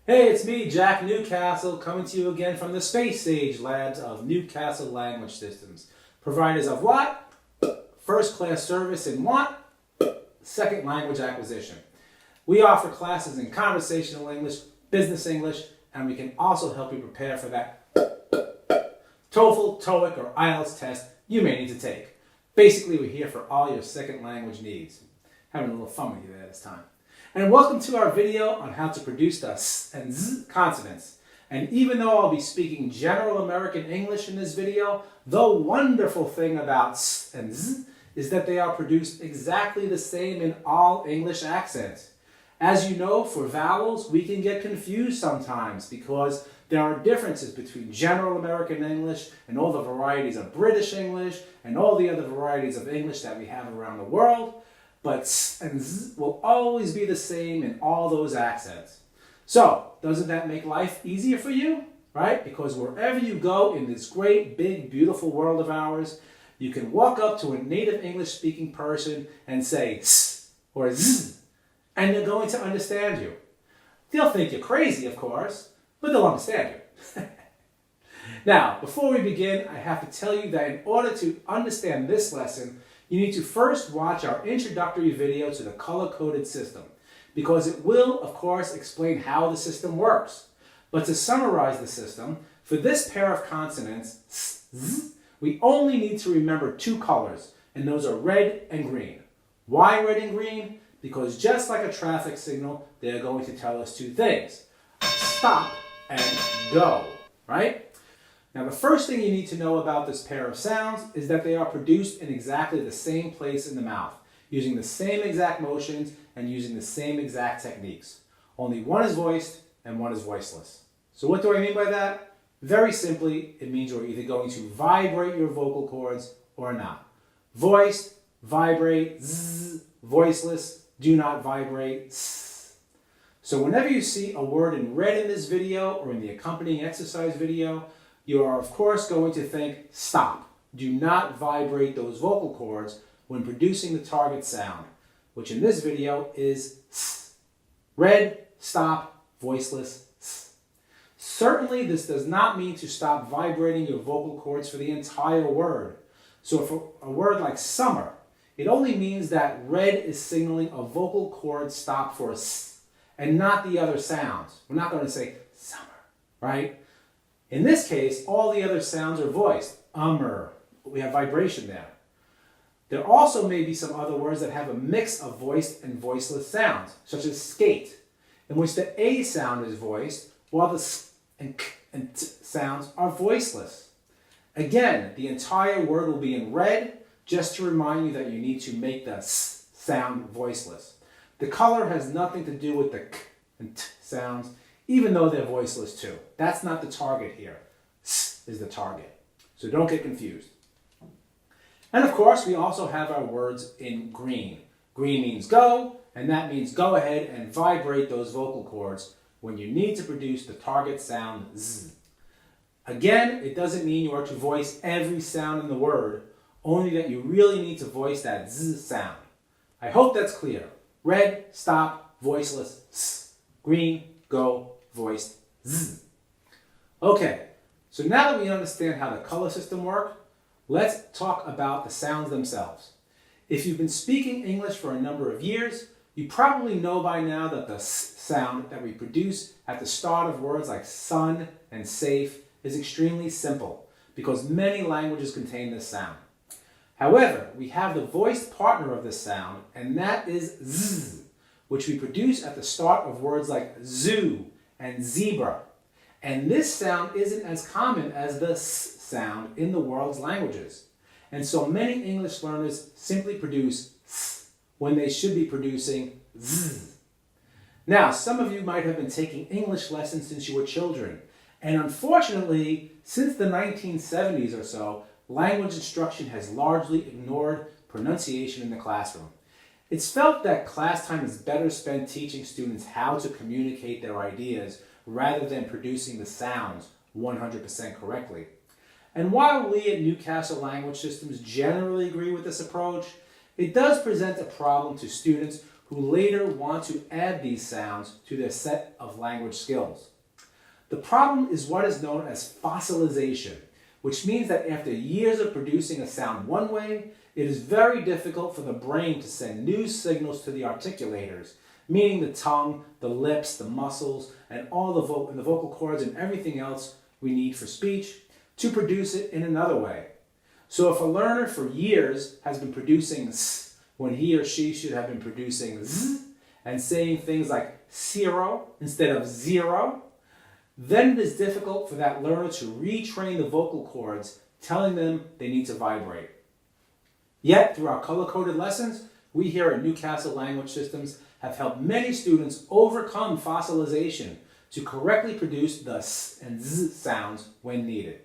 Hey, it's me, Jack Newcastle, coming to you again from the Space Age Labs of Newcastle Language Systems. Providers of what? First-class service in what? Second language acquisition. We offer classes in conversational English, business English, and we can also help you prepare for that TOEFL, TOEIC, or IELTS test you may need to take. Basically, we're here for all your second language needs. Having a little fun with you there this time. And welcome to our video on how to produce the S and Z consonants. And even though I'll be speaking general American English in this video, the wonderful thing about S and Z is that they are produced exactly the same in all English accents. As you know, for vowels, we can get confused sometimes because there are differences between general American English and all the varieties of British English and all the other varieties of English that we have around the world. But S and Z will always be the same in all those accents. So, doesn't that make life easier for you? Right? Because wherever you go in this great, big, beautiful world of ours, you can walk up to a native English-speaking person and say S or Z, and they're going to understand you. They'll think you're crazy, of course, but they'll understand you. Now, before we begin, I have to tell you that in order to understand this lesson, you need to first watch our introductory video to the color-coded system, because it will, of course, explain how the system works. But to summarize the system, for this pair of consonants, S, Z, we only need to remember two colors, and those are red and green. Why red and green? Because just like a traffic signal, they're going to tell us two things: stop and go, right? Now, the first thing you need to know about this pair of sounds is that they are produced in exactly the same place in the mouth, using the same exact motions and using the same exact techniques. Only one is voiced and one is voiceless. So what do I mean by that? Very simply, it means you're either going to vibrate your vocal cords or not. Voiced, vibrate, zzz, voiceless, do not vibrate, ss. So whenever you see a word in red in this video or in the accompanying exercise video, you are, of course, going to think, stop. Do not vibrate those vocal cords when producing the target sound, which in this video is S. Red, stop, voiceless, S. Certainly, this does not mean to stop vibrating your vocal cords for the entire word. So for a word like summer, it only means that red is signaling a vocal cord stop for S and not the other sounds. We're not going to say summer, right? In this case, all the other sounds are voiced. We have vibration there. There also may be some other words that have a mix of voiced and voiceless sounds, such as skate, in which the A sound is voiced, while the S and K and T sounds are voiceless. Again, the entire word will be in red, just to remind you that you need to make the S sound voiceless. The color has nothing to do with the K and T sounds, even though they're voiceless too. That's not the target here. S is the target. So don't get confused. And of course, we also have our words in green. Green means go, and that means go ahead and vibrate those vocal cords when you need to produce the target sound Z. Again, it doesn't mean you are to voice every sound in the word, only that you really need to voice that Z sound. I hope that's clear. Red, stop, voiceless, S. Green, go, voiced, Z. Okay, so now that we understand how the color system works, let's talk about the sounds themselves. If you've been speaking English for a number of years, you probably know by now that the S sound that we produce at the start of words like sun and safe is extremely simple because many languages contain this sound. However, we have the voiced partner of this sound, and that is Z, which we produce at the start of words like zoo and zebra. And this sound isn't as common as the S sound in the world's languages. And so many English learners simply produce S when they should be producing Z. Now, some of you might have been taking English lessons since you were children. And unfortunately, since the 1970s or so, language instruction has largely ignored pronunciation in the classroom. It's felt that class time is better spent teaching students how to communicate their ideas rather than producing the sounds 100% correctly. And while we at Newcastle Language Systems generally agree with this approach, it does present a problem to students who later want to add these sounds to their set of language skills. The problem is what is known as fossilization, which means that after years of producing a sound one way, it is very difficult for the brain to send new signals to the articulators, meaning the tongue, the lips, the muscles, and all the vocal cords and everything else we need for speech, to produce it in another way. So if a learner for years has been producing s when he or she should have been producing z and saying things like zero instead of zero, then it is difficult for that learner to retrain the vocal cords, telling them they need to vibrate. Yet, through our color-coded lessons, we here at Newcastle Language Systems have helped many students overcome fossilization to correctly produce the s and z sounds when needed.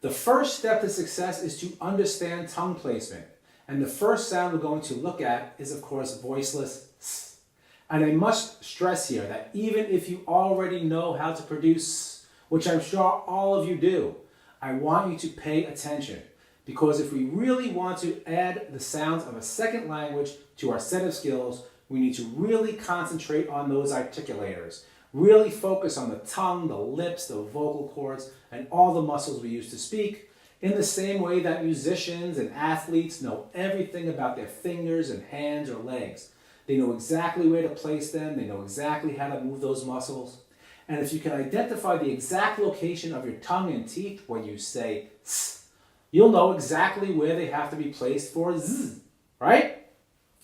The first step to success is to understand tongue placement. And the first sound we're going to look at is, of course, voiceless s. And I must stress here that even if you already know how to produce s, which I'm sure all of you do, I want you to pay attention. Because if we really want to add the sounds of a second language to our set of skills, we need to really concentrate on those articulators. Really focus on the tongue, the lips, the vocal cords, and all the muscles we use to speak, in the same way that musicians and athletes know everything about their fingers and hands or legs. They know exactly where to place them, they know exactly how to move those muscles. And if you can identify the exact location of your tongue and teeth when you say s, you'll know exactly where they have to be placed for z, right?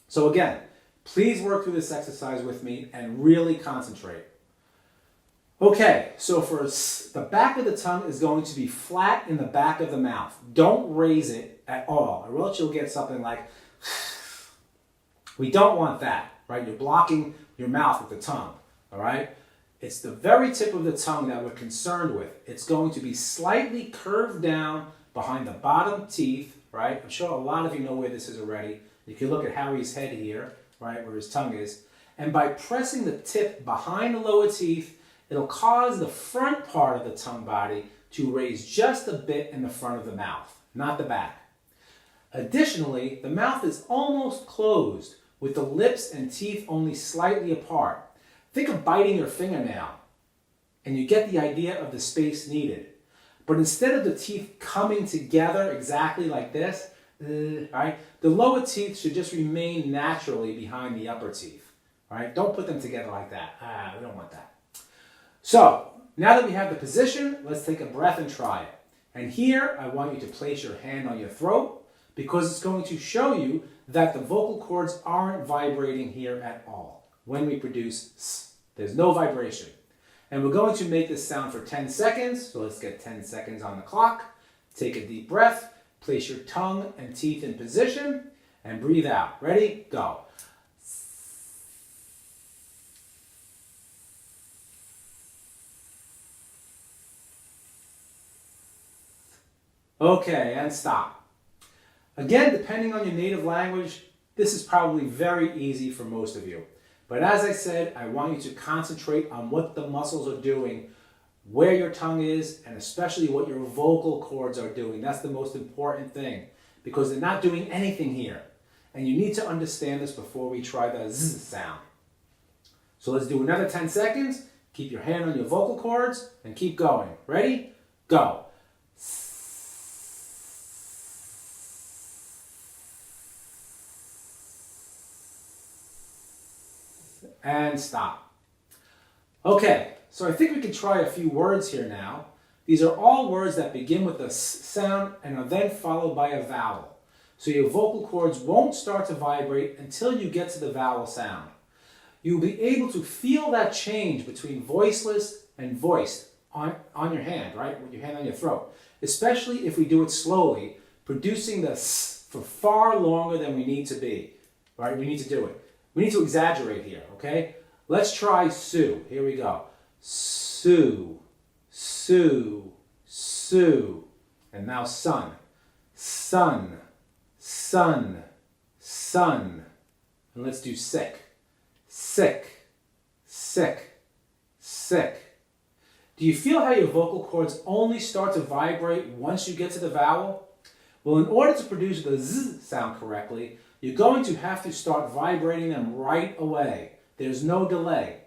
So again, please work through this exercise with me and really concentrate. Okay, so for s, the back of the tongue is going to be flat in the back of the mouth. Don't raise it at all, or else you'll get something like, we don't want that, right? You're blocking your mouth with the tongue, all right? It's the very tip of the tongue that we're concerned with. It's going to be slightly curved down behind the bottom teeth, right? I'm sure a lot of you know where this is already. You can look at Harry's head here, right, where his tongue is. And by pressing the tip behind the lower teeth, it'll cause the front part of the tongue body to raise just a bit in the front of the mouth, not the back. Additionally, the mouth is almost closed, with the lips and teeth only slightly apart. Think of biting your fingernail, and you get the idea of the space needed. But instead of the teeth coming together exactly like this, right, the lower teeth should just remain naturally behind the upper teeth. Right? Don't put them together like that. We don't want that. So, now that we have the position, let's take a breath and try it. And here, I want you to place your hand on your throat, because it's going to show you that the vocal cords aren't vibrating here at all when we produce s. There's no vibration. And we're going to make this sound for 10 seconds, so let's get 10 seconds on the clock. Take a deep breath, place your tongue and teeth in position, and breathe out. Ready? Go. Okay, and stop. Again, depending on your native language, this is probably very easy for most of you. But as I said, I want you to concentrate on what the muscles are doing, where your tongue is, and especially what your vocal cords are doing. That's the most important thing, because they're not doing anything here. And you need to understand this before we try the z sound. So let's do another 10 seconds. Keep your hand on your vocal cords and keep going. Ready? Go. And stop. Okay, so I think we can try a few words here now. These are all words that begin with a s sound and are then followed by a vowel. So your vocal cords won't start to vibrate until you get to the vowel sound. You'll be able to feel that change between voiceless and voiced on your hand, right? With your hand on your throat. Especially if we do it slowly, producing the s for far longer than we need to be, right? We need to do it. We need to exaggerate here, okay? Let's try Sue. Here we go. Sue, Sue, Sue. And now sun. Sun, sun, sun. And let's do sick. Sick, sick, sick. Do you feel how your vocal cords only start to vibrate once you get to the vowel? Well, in order to produce the z sound correctly, you're going to have to start vibrating them right away. There's no delay.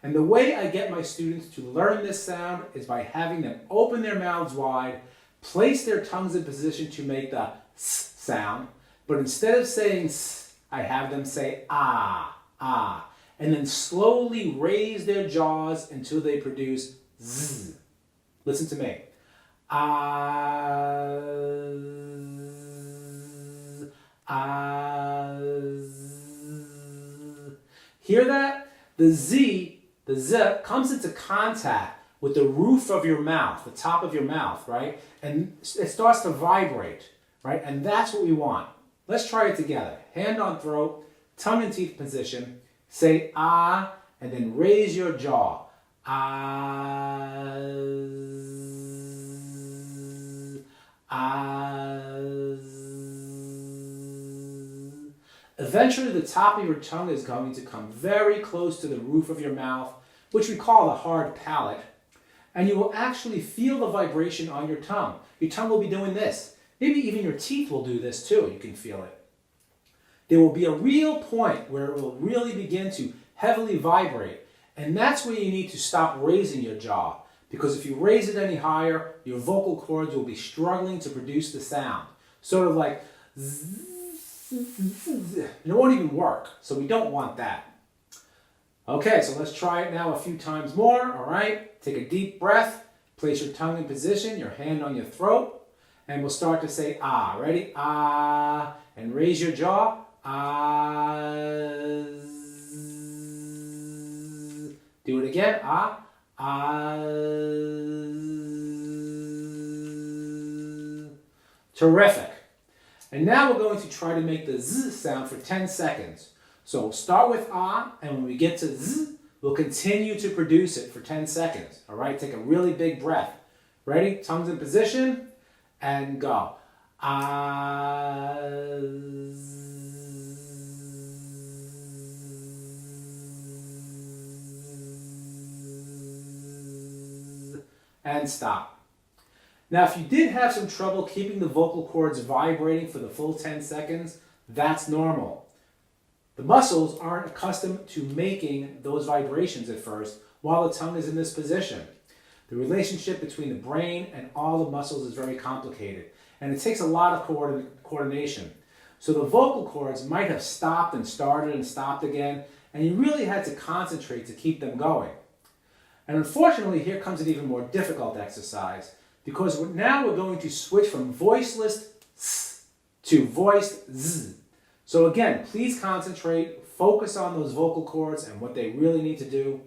And the way I get my students to learn this sound is by having them open their mouths wide, place their tongues in position to make the s sound, but instead of saying s, I have them say ah, ah, and then slowly raise their jaws until they produce z. Listen to me. Ah, ah, hear that? The z comes into contact with the roof of your mouth, the top of your mouth, right? And it starts to vibrate, right? And that's what we want. Let's try it together. Hand on throat, tongue in teeth position. Say ah, and then raise your jaw. Ah, ah. Eventually, the top of your tongue is going to come very close to the roof of your mouth, which we call the hard palate, and you will actually feel the vibration on your tongue. Your tongue will be doing this. Maybe even your teeth will do this too. You can feel it. There will be a real point where it will really begin to heavily vibrate, and that's where you need to stop raising your jaw, because if you raise it any higher, your vocal cords will be struggling to produce the sound. Sort of like zzz. It won't even work, so we don't want that. Okay, so let's try it now a few times more, all right? Take a deep breath, place your tongue in position, your hand on your throat, and we'll start to say ah. Ready? Ah, and raise your jaw. Ah. Do it again. Ah, ah. Terrific. And now we're going to try to make the z sound for 10 seconds. So we'll start with ah, and when we get to z, we'll continue to produce it for 10 seconds. All right, take a really big breath. Ready? Tongues in position, and go. Ah, and stop. Now, if you did have some trouble keeping the vocal cords vibrating for the full 10 seconds, that's normal. The muscles aren't accustomed to making those vibrations at first while the tongue is in this position. The relationship between the brain and all the muscles is very complicated, and it takes a lot of coordination. So the vocal cords might have stopped and started and stopped again, and you really had to concentrate to keep them going. And unfortunately, here comes an even more difficult exercise, because now we're going to switch from voiceless s to voiced z. So again, please concentrate, focus on those vocal cords and what they really need to do.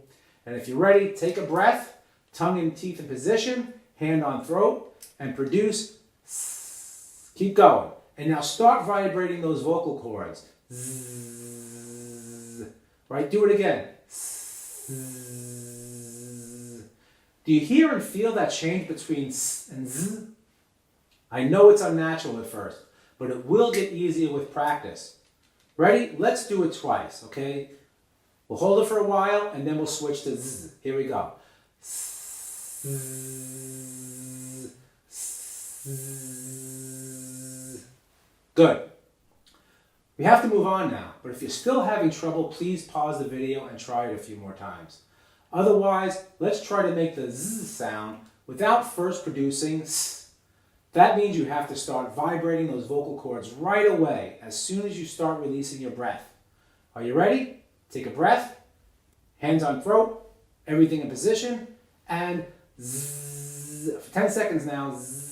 And if you're ready, take a breath, tongue and teeth in position, hand on throat, and produce s. Keep going. And now start vibrating those vocal cords. Z. Right? Do it again. S. Do you hear and feel that change between s and z? I know it's unnatural at first, but it will get easier with practice. Ready? Let's do it twice, okay? We'll hold it for a while, and then we'll switch to z. Here we go. S, s, good. We have to move on now, but if you're still having trouble, please pause the video and try it a few more times. Otherwise, let's try to make the z sound without first producing s. That means you have to start vibrating those vocal cords right away as soon as you start releasing your breath. Are you ready? Take a breath, hands on throat, everything in position, and zzz, for 10 seconds now. Zzz,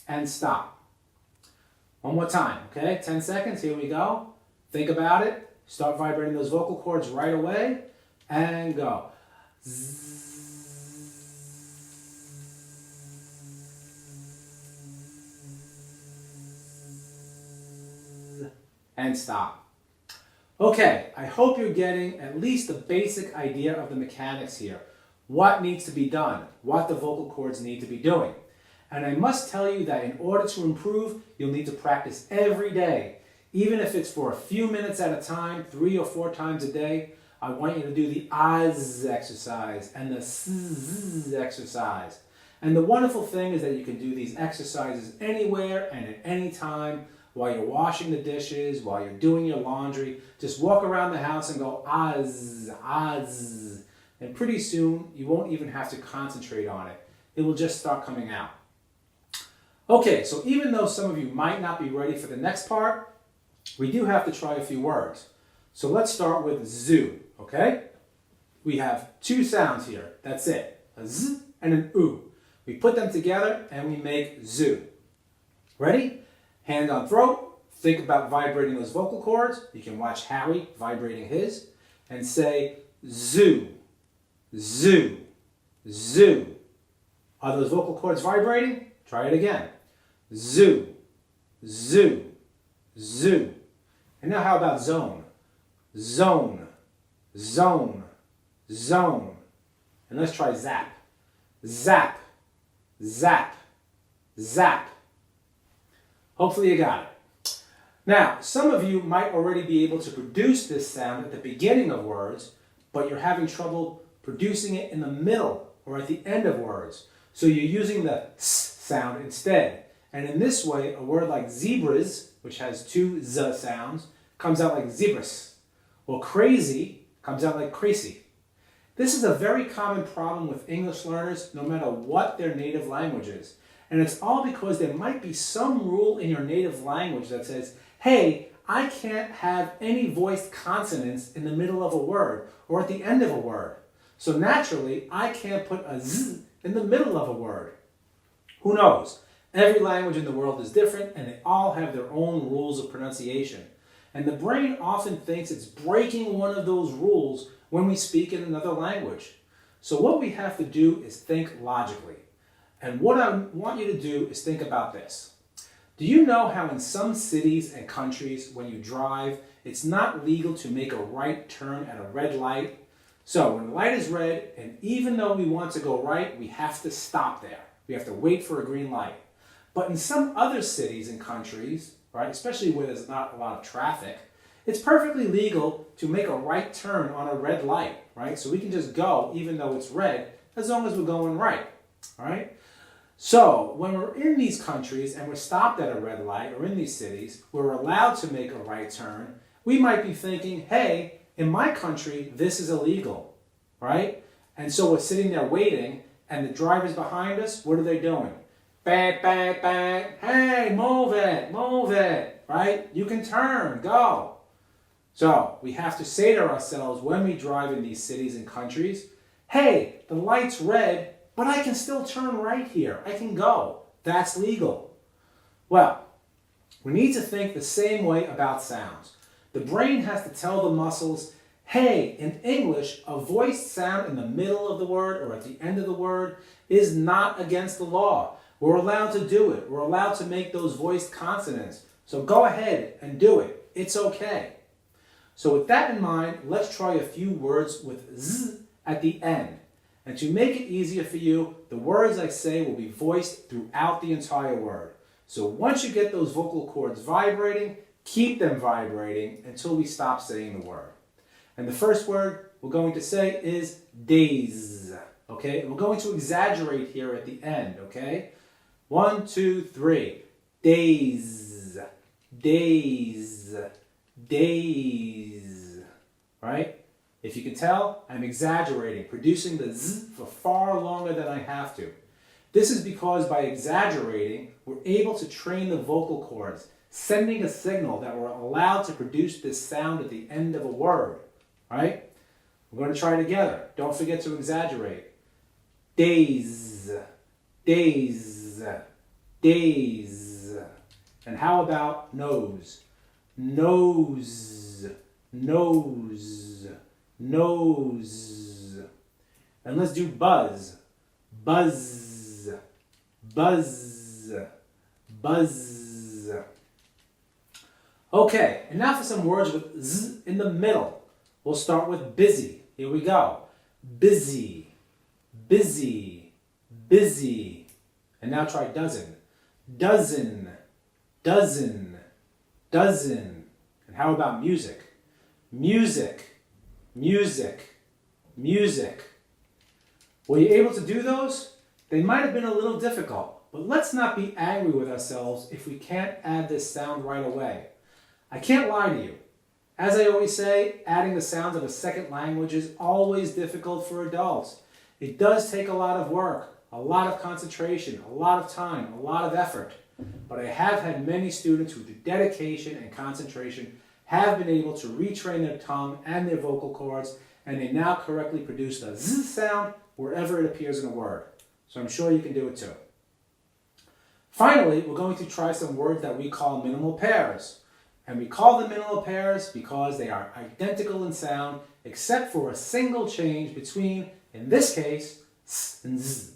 and stop. One more time, okay? 10 seconds, here we go. Think about it. Start vibrating those vocal cords right away, and go. And stop. Okay, I hope you're getting at least a basic idea of the mechanics here. What needs to be done, what the vocal cords need to be doing. And I must tell you that in order to improve, you'll need to practice every day. Even if it's for a few minutes at a time, 3 or 4 times a day, I want you to do the ahs exercise and the zzz exercise. And the wonderful thing is that you can do these exercises anywhere and at any time, while you're washing the dishes, while you're doing your laundry. Just walk around the house and go az, az. And pretty soon, you won't even have to concentrate on it. It will just start coming out. Okay, so even though some of you might not be ready for the next part, we do have to try a few words. So let's start with zoo, okay? We have two sounds here. That's it. A z and an oo. We put them together and we make zoo. Ready? Hand on throat. Think about vibrating those vocal cords. You can watch Harry vibrating his. And say zoo, zoo, zoo. Are those vocal cords vibrating? Try it again. Zoo, zoo, zoo. And now how about zone? Zone, zone, zone. And let's try zap. Zap, zap, zap. Hopefully you got it. Now, some of you might already be able to produce this sound at the beginning of words, but you're having trouble producing it in the middle or at the end of words. So you're using the s sound instead. And in this way, a word like zebras, which has two z sounds, comes out like zebras. Or crazy comes out like crazy. This is a very common problem with English learners, no matter what their native language is. And it's all because there might be some rule in your native language that says, hey, I can't have any voiced consonants in the middle of a word or at the end of a word. So naturally, I can't put a z in the middle of a word. Who knows? Every language in the world is different and they all have their own rules of pronunciation. And the brain often thinks it's breaking one of those rules when we speak in another language. So what we have to do is think logically. And what I want you to do is think about this. Do you know how in some cities and countries, when you drive, it's not legal to make a right turn at a red light? So when the light is red, and even though we want to go right, we have to stop there. We have to wait for a green light. But in some other cities and countries, right, especially where there's not a lot of traffic, it's perfectly legal to make a right turn on a red light, right? So we can just go even though it's red, as long as we're going right, all right? So when we're in these countries and we're stopped at a red light, or in these cities, we're allowed to make a right turn, we might be thinking, hey, in my country, this is illegal, right? And so we're sitting there waiting, and the drivers behind us, what are they doing? Bang, bang, bang, hey, move it, right? You can turn, go. So we have to say to ourselves when we drive in these cities and countries, hey, the light's red, but I can still turn right here. I can go. That's legal. Well, we need to think the same way about sounds. The brain has to tell the muscles, hey, in English, a voiced sound in the middle of the word or at the end of the word is not against the law. We're allowed to do it. We're allowed to make those voiced consonants. So go ahead and do it. It's okay. So with that in mind, let's try a few words with z at the end. And to make it easier for you, the words I say will be voiced throughout the entire word. So once you get those vocal cords vibrating, keep them vibrating until we stop saying the word. And the first word we're going to say is days. Okay? And we're going to exaggerate here at the end. Okay? 1, 2, 3. Days. Days. Days. Right? If you can tell, I'm exaggerating, producing the z for far longer than I have to. This is because by exaggerating, we're able to train the vocal cords, sending a signal that we're allowed to produce this sound at the end of a word. Right? We're going to try together. Don't forget to exaggerate. Days. Days. Days. And how about nose? Nose. Nose. Nose. And let's do buzz. Buzz. Buzz. Buzz. Okay, and now for some words with z in the middle. We'll start with busy. Here we go. Busy. Busy. Busy. And now try dozen. Dozen. Dozen. Dozen. And how about music? Music. Music. Music. Were you able to do those? They might have been a little difficult, but let's not be angry with ourselves if we can't add this sound right away. I can't lie to you. As I always say, adding the sounds of a second language is always difficult for adults. It does take a lot of work, a lot of concentration, a lot of time, a lot of effort. But I have had many students who, through dedication and concentration, have been able to retrain their tongue and their vocal cords, and they now correctly produce the Z sound wherever it appears in a word. So I'm sure you can do it too. Finally, we're going to try some words that we call minimal pairs. And we call them minimal pairs because they are identical in sound, except for a single change between, in this case, S and Z.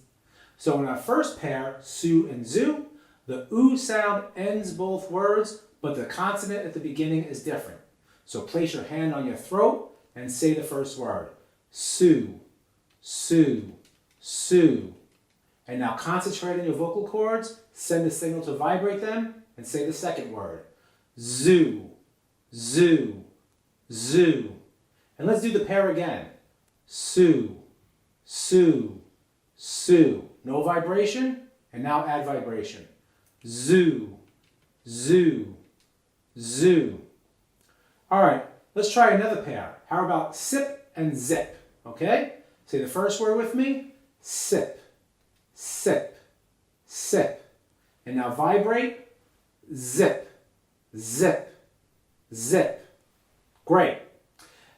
So in our first pair, su and zu, the oo sound ends both words, but the consonant at the beginning is different. So place your hand on your throat and say the first word. Su, su, su. And now concentrate on your vocal cords, send a signal to vibrate them, and say the second word. Zoo, zoo, zoo. And let's do the pair again. Su, su, su. No vibration, and now add vibration. Zoo, zoo, zoo. All right, let's try another pair. How about sip and zip? Okay? Say the first word with me. Sip, sip, sip. And now vibrate. Zip, zip, zip. Great.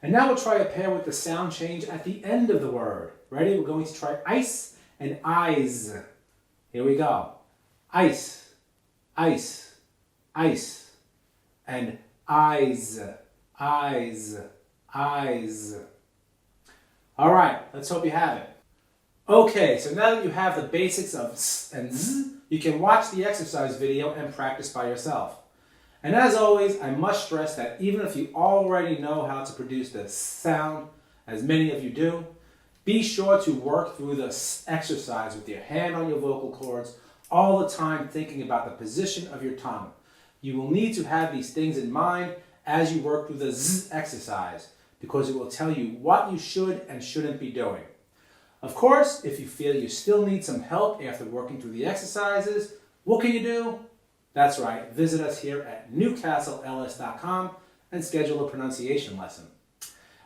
And now we'll try a pair with the sound change at the end of the word. Ready? We're going to try ice and eyes. Here we go. Ice, ice, ice. And eyes, eyes, eyes. All right, let's hope you have it. Okay, so now that you have the basics of S and Z, you can watch the exercise video and practice by yourself. And as always, I must stress that even if you already know how to produce the sound, as many of you do, be sure to work through the exercise with your hand on your vocal cords all the time, thinking about the position of your tongue. You will need to have these things in mind as you work through the Z exercise, because it will tell you what you should and shouldn't be doing. Of course, if you feel you still need some help after working through the exercises, what can you do? That's right, visit us here at newcastles.com and schedule a pronunciation lesson.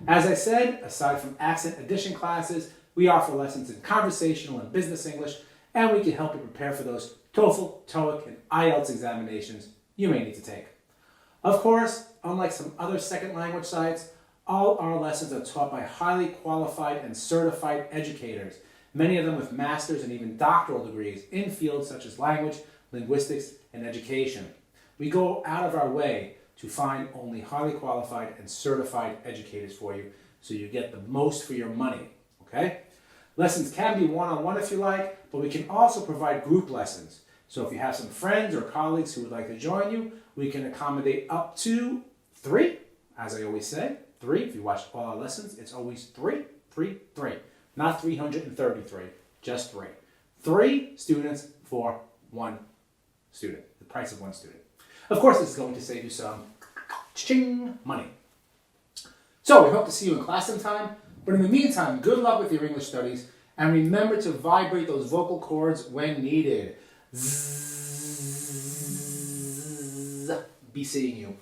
As I said, aside from accent addition classes, we offer lessons in conversational and business English, and we can help you prepare for those TOEFL, TOEIC, and IELTS examinations you may need to take. Of course, unlike some other second language sites, all our lessons are taught by highly qualified and certified educators, many of them with master's and even doctoral degrees in fields such as language, linguistics, and education. We go out of our way to find only highly qualified and certified educators for you, so you get the most for your money, okay? Lessons can be one-on-one if you like, but we can also provide group lessons. So if you have some friends or colleagues who would like to join you, we can accommodate up to 3, as I always say. 3, if you watch all our lessons, it's always 3, 3, 3. Not 333, just 3. 3 students for 1 student, the price of 1 student. Of course, this is going to save you some ching money. So we hope to see you in class sometime, but in the meantime, good luck with your English studies, and remember to vibrate those vocal cords when needed. Zzz. Be seeing you.